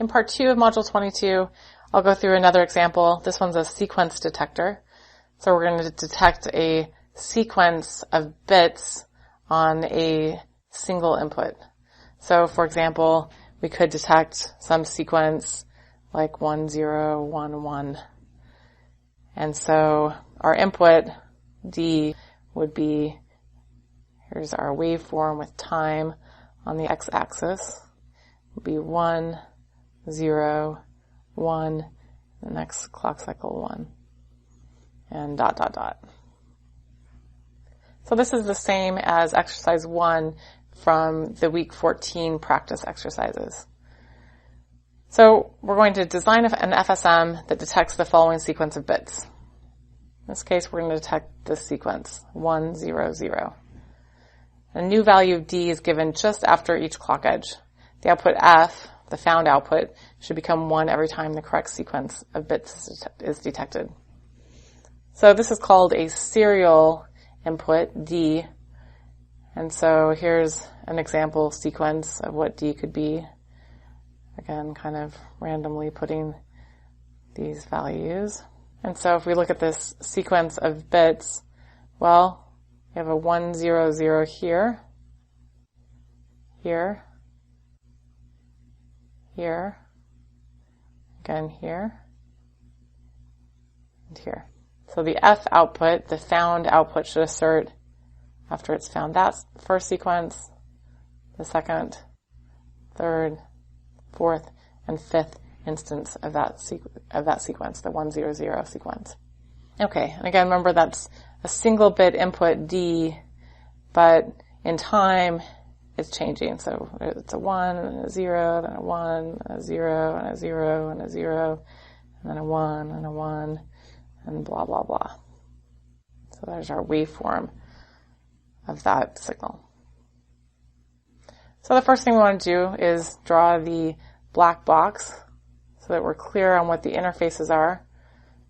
In part 2 of module 22, I'll go through another example. This one's a sequence detector. So we're going to detect a sequence of bits on a single input. So for example, we could detect some sequence like 1, 0, 1, 1. And so our input, D, would be, here's our waveform with time on the x-axis, would be 1, 0, 1, the next clock cycle 1, and dot, dot, dot. So this is the same as exercise 1 from the week 14 practice exercises. So we're going to design an FSM that detects the following sequence of bits. In this case, we're going to detect this sequence, 1, 0, 0. A new value of D is given just after each clock edge. The output F, the found output, should become 1 every time the correct sequence of bits is detected. So this is called a serial input, D. And so here's an example sequence of what D could be. Again, kind of randomly putting these values. And so if we look at this sequence of bits, well, we have a 1, 0, 0 here, here, here, again here, and here. So the F output, the found output, should assert after it's found that first sequence, the second, third, fourth, and fifth instance of that sequence, the 1, 0, 0 sequence. Okay, and again, remember that's a single bit input D, but in time it's changing. So it's a 1, and a 0, then a 1, and a 0, and a 0, and a 0, and then a 1, and a 1, and blah, blah, blah. So there's our waveform of that signal. So the first thing we want to do is draw the black box so that we're clear on what the interfaces are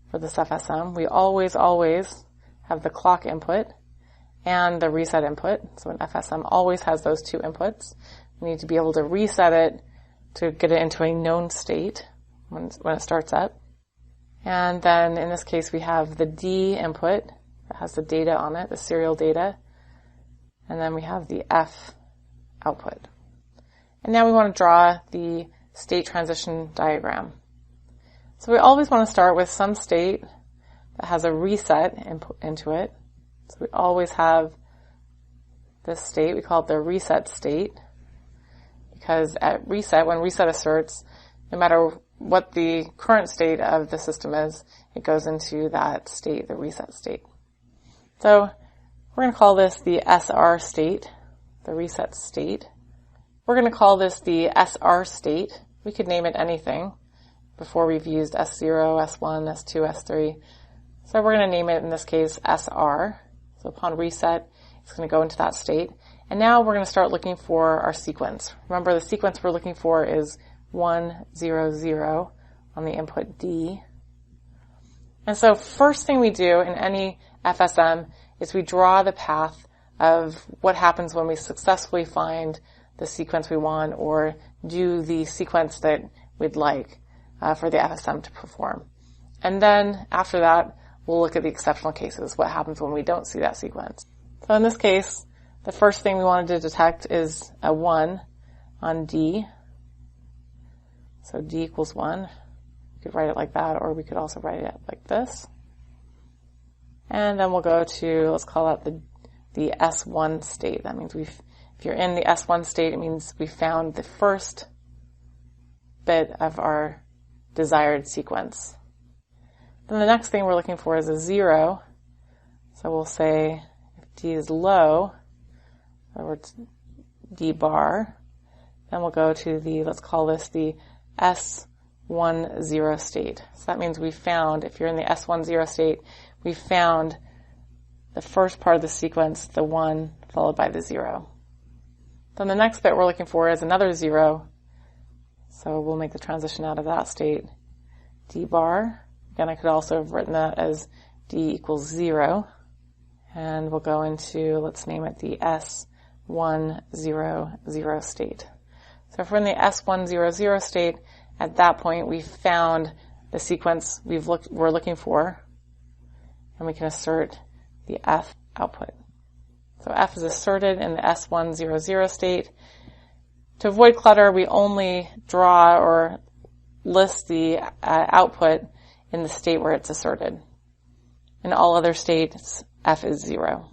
for this FSM. We always have the clock input and the reset input. So an FSM always has those two inputs. We need to be able to reset it to get it into a known state when it starts up. And then in this case we have the D input that has the data on it, the serial data. And then we have the F output. And now we want to draw the state transition diagram. So we always want to start with some state that has a reset input into it. So we always have this state, we call it the reset state, because at reset, when reset asserts, no matter what the current state of the system is, it goes into that state, the reset state. So we're going to call this the SR state, the reset state. We're going to call this the SR state. We could name it anything. Before we've used S0, S1, S2, S3. So we're going to name it, in this case, SR. So upon reset, it's going to go into that state. And now we're going to start looking for our sequence. Remember, the sequence we're looking for is 1, 0, 0 on the input D. And so first thing we do in any FSM is we draw the path of what happens when we successfully find the sequence we want or do the sequence that we'd like for the FSM to perform. And then after that, we'll look at the exceptional cases, what happens when we don't see that sequence. So in this case, the first thing we wanted to detect is a 1 on D. So D equals 1. We could write it like that, or we could also write it like this. And then we'll go to, let's call that the S1 state. That means if you're in the S1 state, it means we found the first bit of our desired sequence. Then the next thing we're looking for is a 0. So we'll say if D is low, in other words, D bar, then we'll go to let's call this the S10 state. So that means we found, if you're in the S10 state, we found the first part of the sequence, the 1 followed by the 0. Then the next bit we're looking for is another 0. So we'll make the transition out of that state, D bar. Again, I could also have written that as D equals 0. And we'll go into, let's name it the S100 state. So if we're in the S100 state at that point we've found the sequence we're looking for, and we can assert the F output. So F is asserted in the S100 state. To avoid clutter, we only draw or list the output in the state where it's asserted. In all other states, F is 0.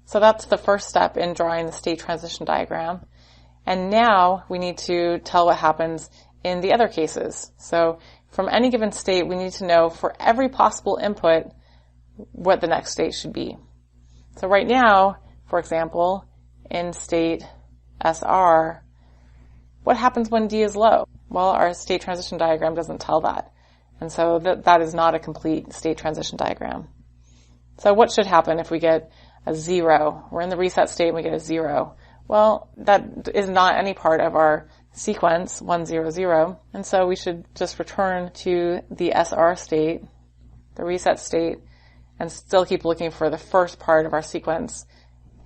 So that's the first step in drawing the state transition diagram. And now we need to tell what happens in the other cases. So from any given state, we need to know for every possible input what the next state should be. So right now, for example, in state SR, what happens when D is low? Well, our state transition diagram doesn't tell that. And so that is not a complete state transition diagram. So what should happen if we get a 0? We're in the reset state and we get a 0. Well, that is not any part of our sequence 1, 0, 0. And so we should just return to the SR state, the reset state, and still keep looking for the first part of our sequence,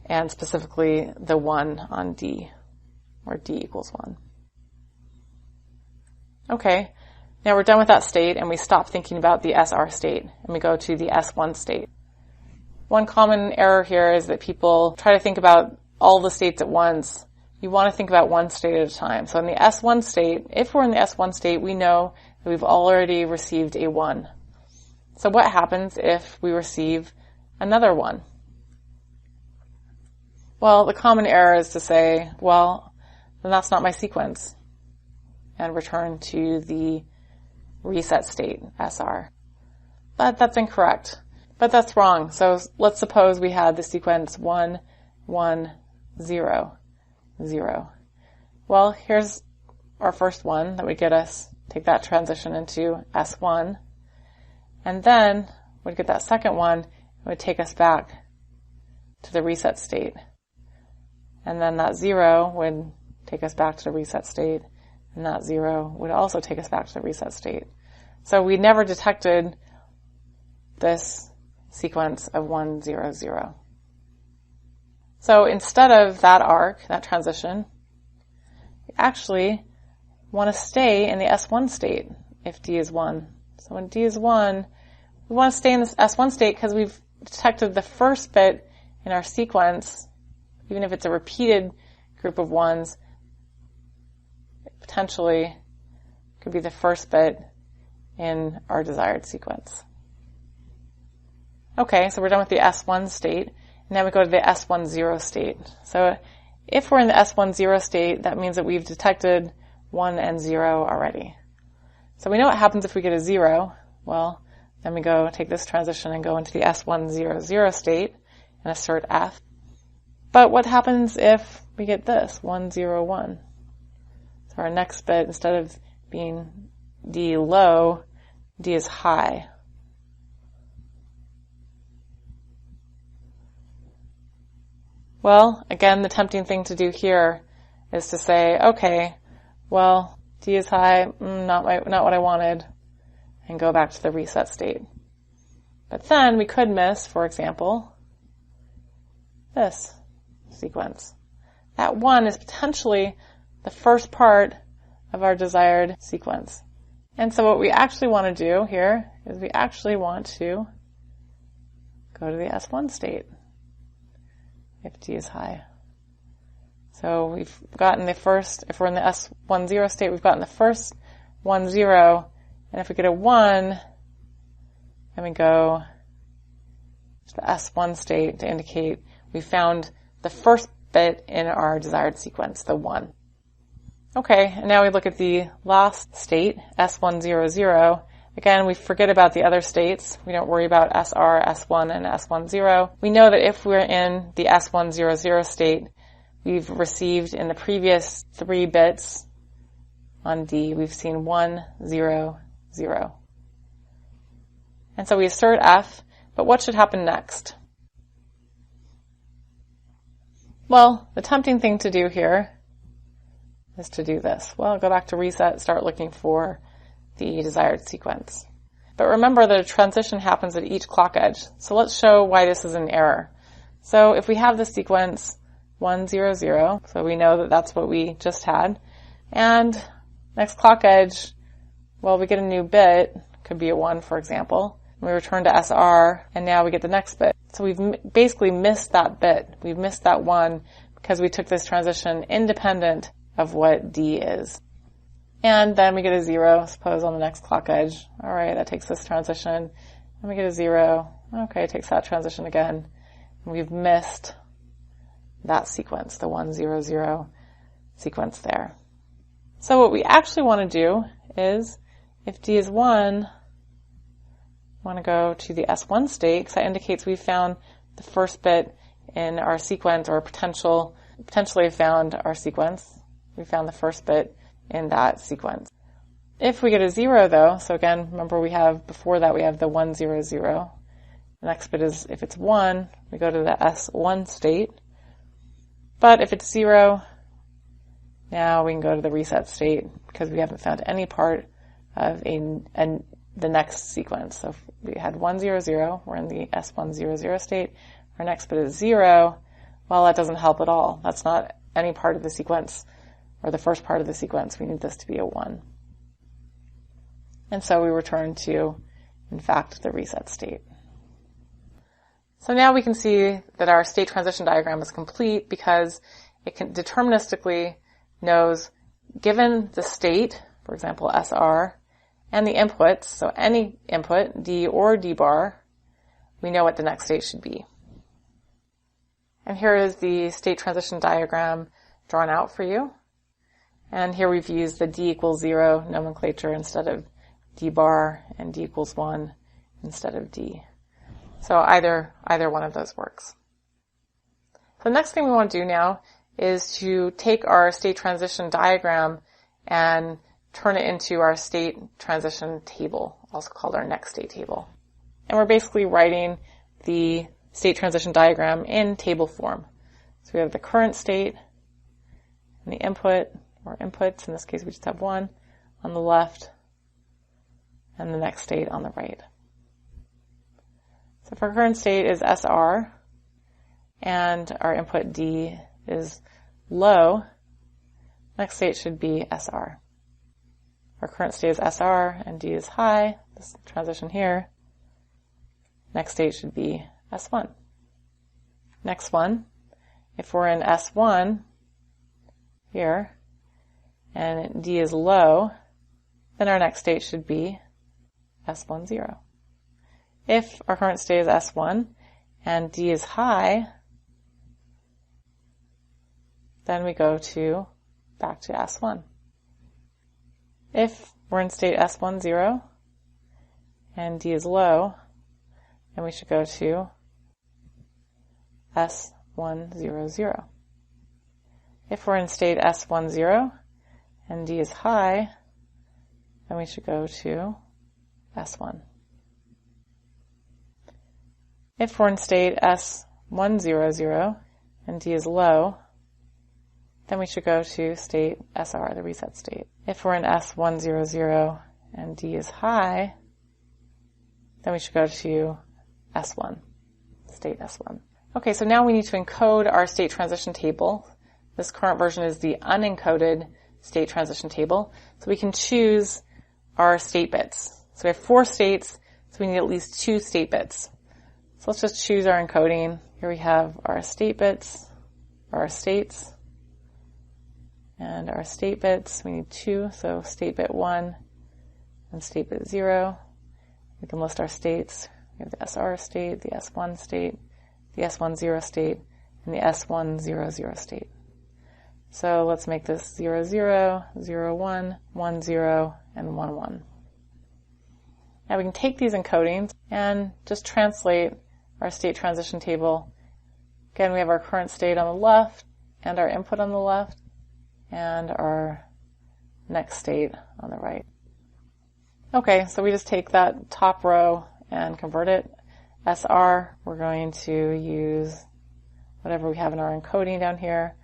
and specifically the 1 on D, where D equals 1. Okay, now we're done with that state and we stop thinking about the SR state and we go to the S1 state. One common error here is that people try to think about all the states at once. You want to think about one state at a time. So in the S1 state, if we're in the S1 state, we know that we've already received a 1. So what happens if we receive another 1? Well, the common error is to say, well, then that's not my sequence, and return to the reset state, SR. But that's incorrect. But that's wrong. So let's suppose we had the sequence 1, 1, 0, 0. Well, here's our first one that would get us, take that transition into S1. And then we'd get that second one, it would take us back to the reset state. And then that 0 would take us back to the reset state. And that 0 would also take us back to the reset state. So we never detected this sequence of 1, 0, 0. So instead of that arc, that transition, we actually want to stay in the S1 state if D is 1. So when D is 1, we want to stay in this S1 state because we've detected the first bit in our sequence, even if it's a repeated group of 1s, potentially could be the first bit in our desired sequence. Okay, so we're done with the S1 state. Now we go to the S10 state. So if we're in the S10 state, that means that we've detected 1 and 0 already. So we know what happens if we get a 0. Well, then we go take this transition and go into the S100 state and assert F. But what happens if we get this, 1, 0, 1? So our next bit, instead of being D low, D is high. Well, again, the tempting thing to do here is to say, okay, well, D is high, not what I wanted, and go back to the reset state. But then we could miss, for example, this sequence. That 1 is potentially the first part of our desired sequence. And so what we actually want to do here is we actually want to go to the S1 state if D is high. So we've gotten the first, if we're in the S10 state, we've gotten the first 1, 0, and if we get a 1, then we go to the S1 state to indicate we found the first bit in our desired sequence, the 1. Okay, and now we look at the last state, S100. Again, we forget about the other states. We don't worry about SR, S1, and S10. We know that if we're in the S100 state, we've received in the previous 3 bits on D, we've seen 1, 0, 0. And so we assert F, but what should happen next? Well, the tempting thing to do here is to do this. Well, go back to reset, start looking for the desired sequence. But remember that a transition happens at each clock edge. So let's show why this is an error. So if we have the sequence 1, 0, 0, so we know that that's what we just had, and next clock edge, Well, we get a new bit, could be a 1, for example. We return to SR, and now we get the next bit. So we've basically missed that bit. We've missed that 1 because we took this transition independent of what D is. And then we get a 0, suppose, on the next clock edge. All right, that takes this transition. And we get a 0. Okay, it takes that transition again. And we've missed that sequence, the 1, 0, 0 sequence there. So what we actually want to do is, if D is 1, we want to go to the S1 state, because that indicates we've found the first bit in our sequence, or potentially found our sequence. We found the first bit in that sequence. If we get a 0 though, so again, remember before that we have the 1, 0, 0. The next bit is, if it's 1, we go to the S1 state. But if it's 0, now we can go to the reset state because we haven't found any part of the next sequence. So if we had 1, 0, 0, we're in the S1, 0, 0 state. Our next bit is 0. Well, that doesn't help at all. That's not any part of the sequence, or the first part of the sequence. We need this to be a 1. And so we return to, in fact, the reset state. So now we can see that our state transition diagram is complete because it can deterministically knows, given the state, for example, SR, and the inputs, so any input, D or D bar, we know what the next state should be. And here is the state transition diagram drawn out for you. And here we've used the D equals 0 nomenclature instead of D bar, and D equals 1 instead of D. So either one of those works. So the next thing we want to do now is to take our state transition diagram and turn it into our state transition table, also called our next state table. And we're basically writing the state transition diagram in table form. So we have the current state and the input, or inputs, in this case we just have 1, on the left, and the next state on the right. So if our current state is SR, and our input D is low, next state should be SR. Our current state is SR and D is high, this transition here. Next state should be S1. Next one, if we're in S1 here, and D is low, then our next state should be S1, 0. If our current state is S1 and D is high, then we go back to S1. If we're in state S1, 0 and D is low, then we should go to S1, 0, 0. If we're in state S1, 0 and D is high, then we should go to S1. If we're in state S1, 0, 0 and D is low, then we should go to state SR, the reset state. If we're in S1, 0, 0 and D is high, then we should go to S1, state S1. Okay, so now we need to encode our state transition table. This current version is the unencoded state transition table. So we can choose our state bits. So we have 4 states, so we need at least 2 state bits. So let's just choose our encoding. Here we have our state bits, or our states, and our state bits. We need 2, so state bit 1 and state bit 0. We can list our states. We have the SR state, the S1 state, the S1, 0 state, and the S1, 0, 0 state. So let's make this 0, 0, 0, 1, 1, 0, and 1, 1. Now we can take these encodings and just translate our state transition table. Again, we have our current state on the left, and our input on the left, and our next state on the right. Okay, so we just take that top row and convert it. SR, we're going to use whatever we have in our encoding down here.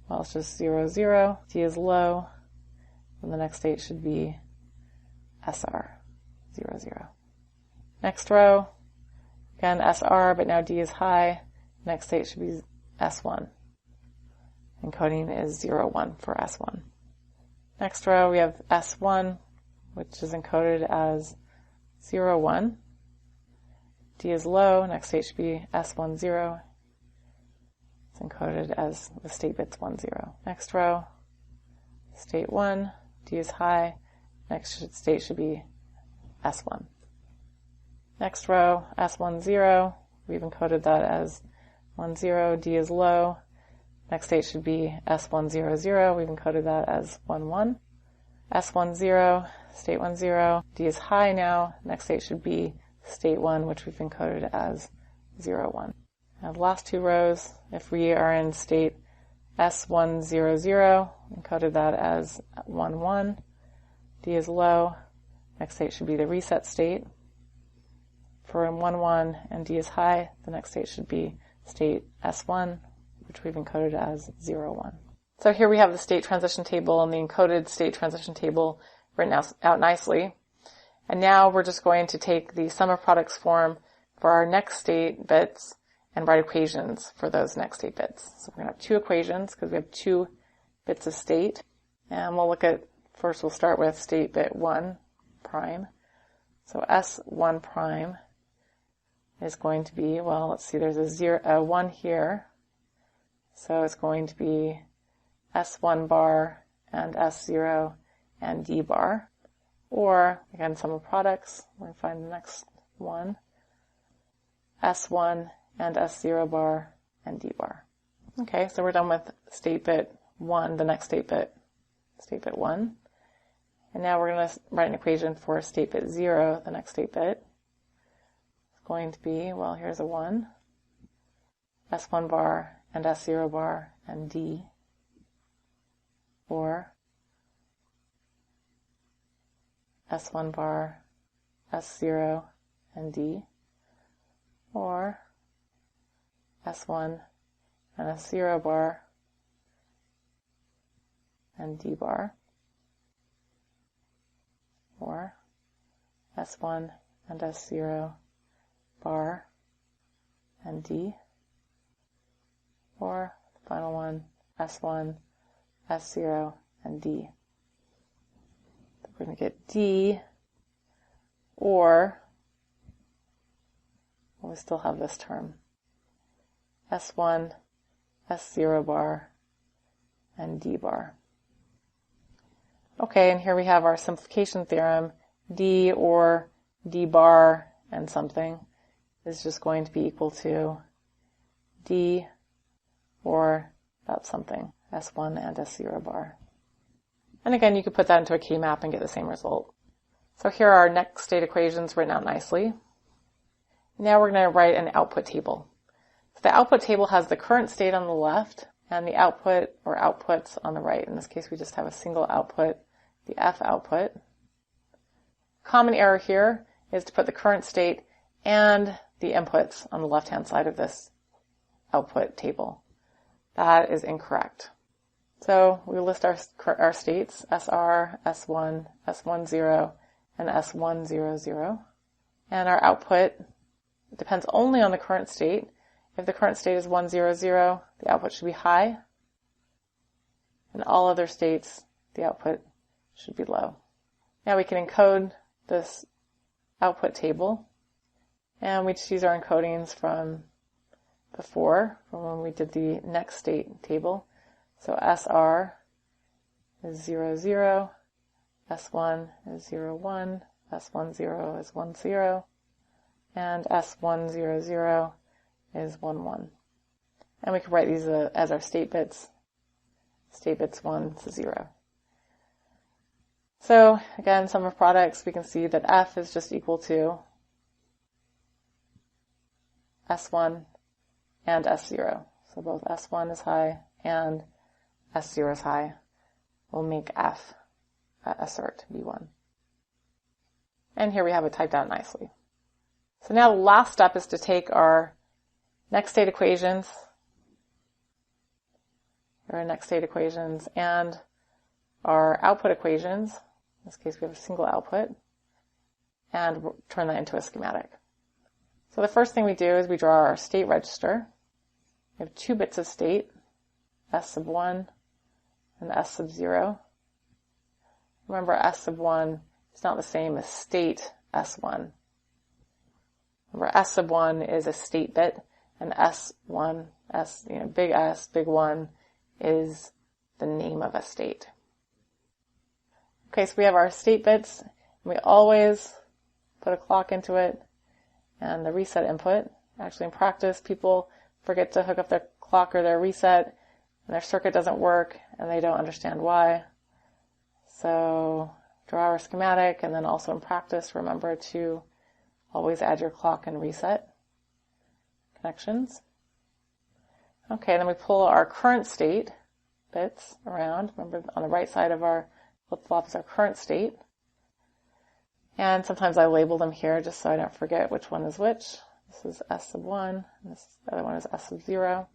Well, it's just 0, 0. D is low, and the next state should be SR, 0, 0. Next row, again SR, but now D is high. Next state should be S1. Encoding is 0, 1 for S1. Next row, we have S1, which is encoded as 0, 1. D is low, next state should be S1, 0. It's encoded as the state bits 1, 0. Next row, state 1, D is high, next state should be S1. Next row, S1, 0, we've encoded that as 1, 0, D is low, next state should be S1, 0, 0, we've encoded that as 1, 1. S1, 0, state 1, 0, D is high now, next state should be state 1, which we've encoded as 0, 1. Now the last two rows, if we are in state S1, 0, 0, encoded that as 1, 1. D is low, next state should be the reset state. For 1, 1 and D is high, the next state should be state S1, which we've encoded as 0, 1. So here we have the state transition table and the encoded state transition table written out nicely. And now we're just going to take the sum of products form for our next state bits and write equations for those next state bits. So we're going to have two equations because we have two bits of state. And we'll look at, first we'll start with state bit 1 prime. So S1 prime is going to be, well, let's see, there's a 1 here. So it's going to be S1 bar and S0 and D bar. Or, again, sum of products, we're going to find the next one, S1 and S0 bar and D bar. Okay, so we're done with state bit 1, the next state bit 1. And now we're going to write an equation for state bit 0, the next state bit. It's going to be, well, here's a 1, S1 bar and S0 bar and D, or S1 bar, S0, and D, or S1 and S0 bar and D bar, or S1 and S0 bar and D, or the final one, S1, S0, and D. We're going to get D, or, well, we still have this term, S1, S0 bar, and D bar. Okay, and here we have our simplification theorem. D or D bar and something is just going to be equal to D or that something, S1 and S0 bar. And again, you could put that into a K-map and get the same result. So here are our next state equations written out nicely. Now we're going to write an output table. So the output table has the current state on the left and the output or outputs on the right. In this case, we just have a single output, the F output. Common error here is to put the current state and the inputs on the left-hand side of this output table. That is incorrect. So we list our states, SR, S1, S10, and S100. And our output depends only on the current state. If the current state is 100, the output should be high. In all other states, the output should be low. Now we can encode this output table. And we just use our encodings from before, from when we did the next state table. So SR is 00, S1 is 01, S10 is 10, and S100 is 11. And we can write these as our state bits 1 to 0. So again, sum of products, we can see that F is just equal to S1 and S0. So both S1 is high and S0 is high. We'll make F assert B1. And here we have it typed out nicely. So now the last step is to take our next state equations, and our output equations. In this case, we have a single output, and turn that into a schematic. So the first thing we do is we draw our state register. We have 2 bits of state, S1 and S0. Remember, S1 is not the same as state S1. Remember, S sub 1 is a state bit, and S1, big S, big 1, is the name of a state. Okay, so we have our state bits, and we always put a clock into it, and the reset input. Actually, in practice, people forget to hook up their clock or their reset, and their circuit doesn't work, and they don't understand why. So draw our schematic, and then also in practice, remember to always add your clock and reset connections. Okay, then we pull our current state bits around. Remember, on the right side of our flip-flop is our current state. And sometimes I label them here just so I don't forget which one is which. This is S sub 1, and the other one is S sub 0.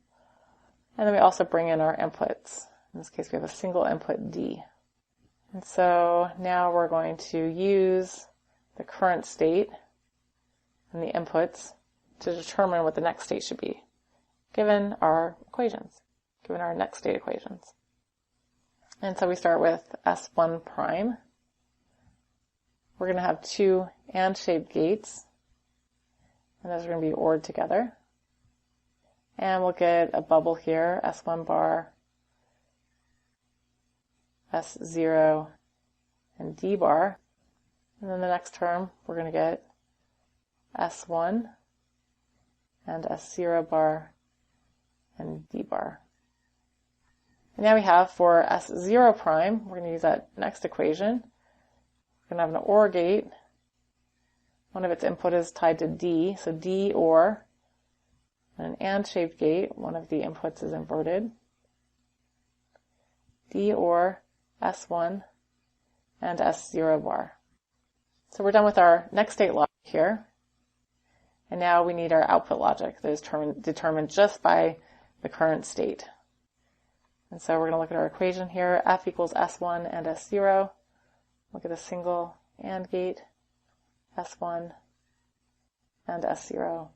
And then we also bring in our inputs. In this case, we have a single input D. And so now we're going to use the current state and the inputs to determine what the next state should be, given our equations, given our next state equations. And so we start with S1 prime. We're going to have two and-shaped gates, and those are going to be ORed together. And we'll get a bubble here, S1 bar, S0, and D bar. And then the next term, we're going to get S1 and S0 bar and D bar. And now we have for S0 prime, we're going to use that next equation. We're going to have an OR gate. One of its input is tied to D, so D OR. And an AND-shaped gate, one of the inputs is inverted. D OR S1 and S0 bar. So we're done with our next state logic here. And now we need our output logic that is determined just by the current state. And so we're going to look at our equation here. F equals S1 and S0. Look at a single AND gate, S1 and S0.